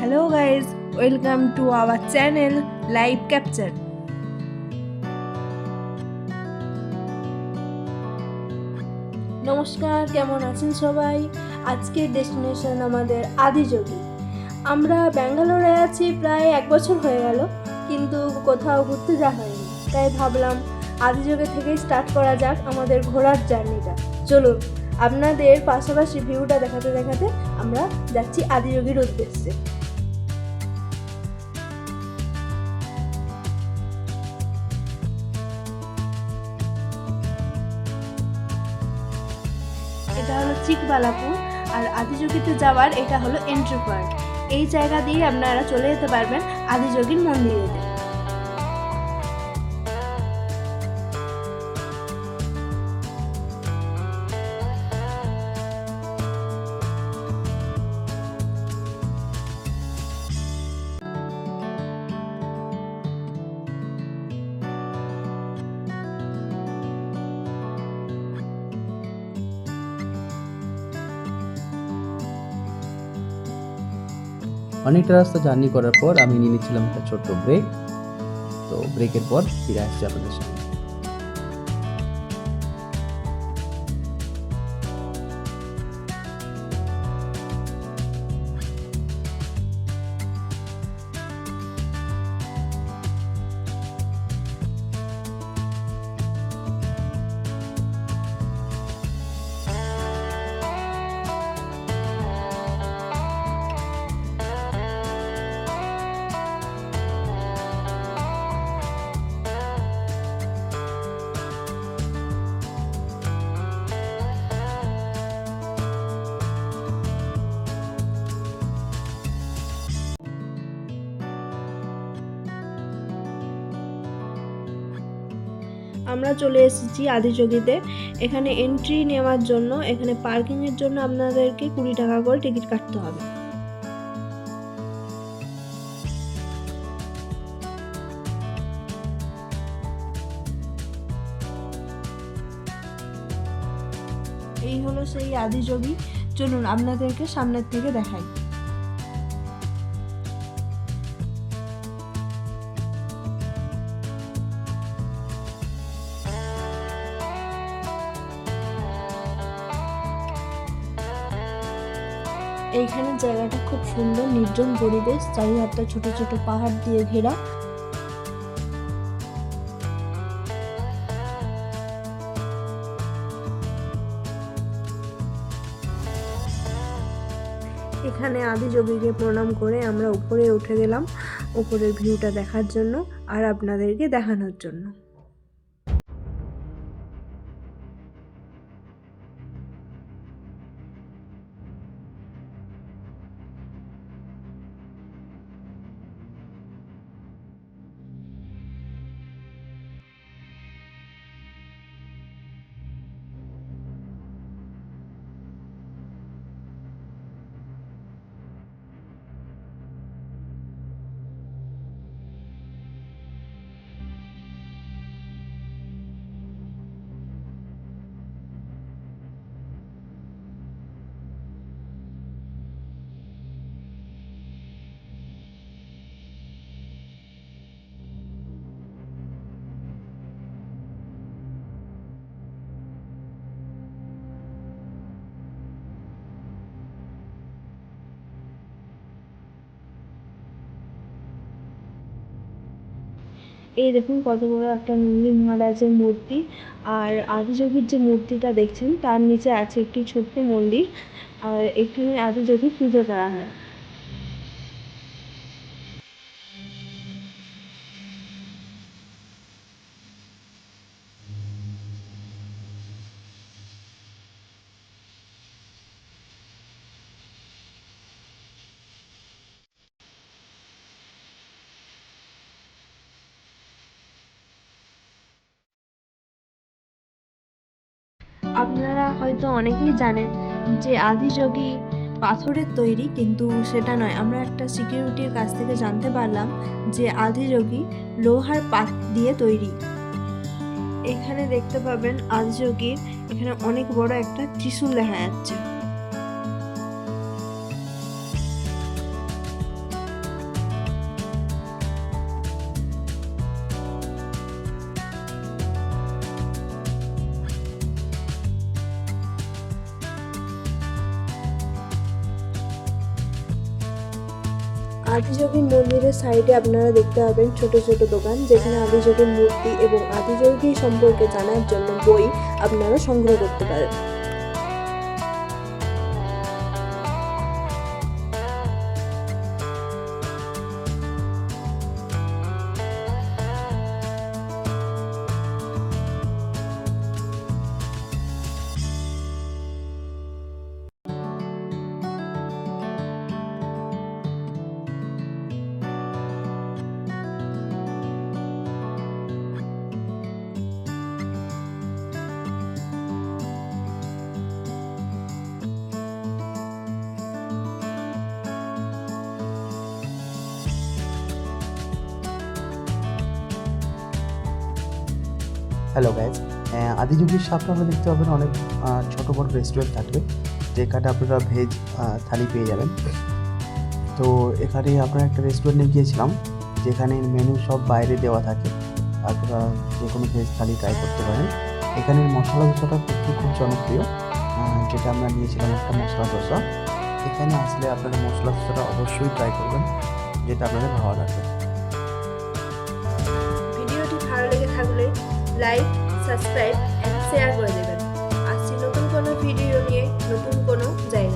Hello guys, welcome to our channel Live Capture. নমস্কার, কেমন আছেন সবাই? আজকের ডেস্টিনেশন আমাদের আদিযোগী। আমরা ব্যাঙ্গালোরে আছি প্রায় 1 বছর হয়ে গেল, কিন্তু কোথাও ঘুরতে যাওয়া হয়নি। তাই ভাবলাম আদিযোগী থেকেই স্টার্ট করা যাক আমাদের ঘোরার জার্নিটা। চলুন আপনাদের পাশাপাশি ভিউটা দেখাতে দেখাতে আমরা যাচ্ছি আদিযোগীর উদ্দেশ্যে। এটা হলো চিকবালাপুর, আর আদিযোগীতে যাওয়ার এটা হলো এন্ট্রি পয়েন্ট। এই জায়গা দিয়ে আপনারা চলে যেতে পারবেন আদিযোগীর মন্দিরেতে। অনেকটা রাস্তা জার্নি করার পর আমি নিয়ে নিচ্ছিলাম একটা ছোট্ট ব্রেক। তো ব্রেকের পর ফিরে আসছি আপনাদের সামনে। আমরা চলে এসেছি আদিযোগীতে। এখানে এন্ট্রি নেওয়ার জন্য, এখানে পার্কিংয়ের জন্য আপনাদেরকে 20 টাকা করে টিকিট কাটতে হবে। এই হলো সেই আদিযোগী। চলুন আপনাদেরকে সামনের থেকে দেখাই। এইখানে জায়গাটা খুব সুন্দর, নির্জন পরিবেশ, চারিধারটা ছোট ছোট পাহাড় দিয়ে ঘেরা। এখানে আদিযোগীকে প্রণাম করে আমরা উপরে উঠে গেলাম, উপরের ভিউটা দেখার জন্য আর আপনাদেরকে দেখানোর জন্য। এই দেখুন কত বড় একটা নন্দী মহারাজের মূর্তি, আর আদিযোগীর যে মূর্তিটা দেখছেন তার নিচে আছে একটি ছোট্ট মন্দির, আর এখানে আদিযোগী পুজো করা হয়। আপনারা হয়তো অনেকেই জানেন যে আদিযোগী পাথরের তৈরি, কিন্তু সেটা নয়। আমরা একটা সিকিউরিটির কাছ থেকে জানতে পারলাম যে আদিযোগী লোহার পাত দিয়ে তৈরি। এখানে দেখতে পাবেন আদিযোগীর এখানে অনেক বড় একটা ত্রিশূল দেখা যাচ্ছে। আদিযোগী মন্দিরের সাইডে আপনারা দেখতে পাবেন ছোট ছোট দোকান, যেখানে আদিযোগীর মূর্তি এবং আদিযোগী সম্পর্কে জানার জন্য বই আপনারা সংগ্রহ করতে পারেন। হ্যালো গাইজ, আদিযোগীর সামনে আমরা দেখতে পাবেন অনেক ছোট বড় রেস্টুরেন্ট থাকবে, যেখানে আপনারা ভেজ থালি পেয়ে যাবেন। তো এখানে আপনারা একটা রেস্টুরেন্টে গিয়েছিলাম, যেখানে মেনু সব বাইরে দেওয়া থাকে, আপনারা যে কোনো ভেজ থালি ট্রাই করতে পারেন। এখানের মশলা দোসাটা সত্যি খুব জনপ্রিয়, যেটা আমরা নিয়েছিলাম একটা মশলা দোসা। এখানে আসলে আপনারা মশলা দোসাটা অবশ্যই ট্রাই করবেন, যেটা আপনাদের ভালো লাগবে। ভিডিওটি ভালো লেগে থাকলে লাইক, সাবস্ক্রাইব অ্যান্ড শেয়ার করে দেবেন। আসছি নতুন কোনো ভিডিও নিয়ে, নতুন কোনো জায়গায়।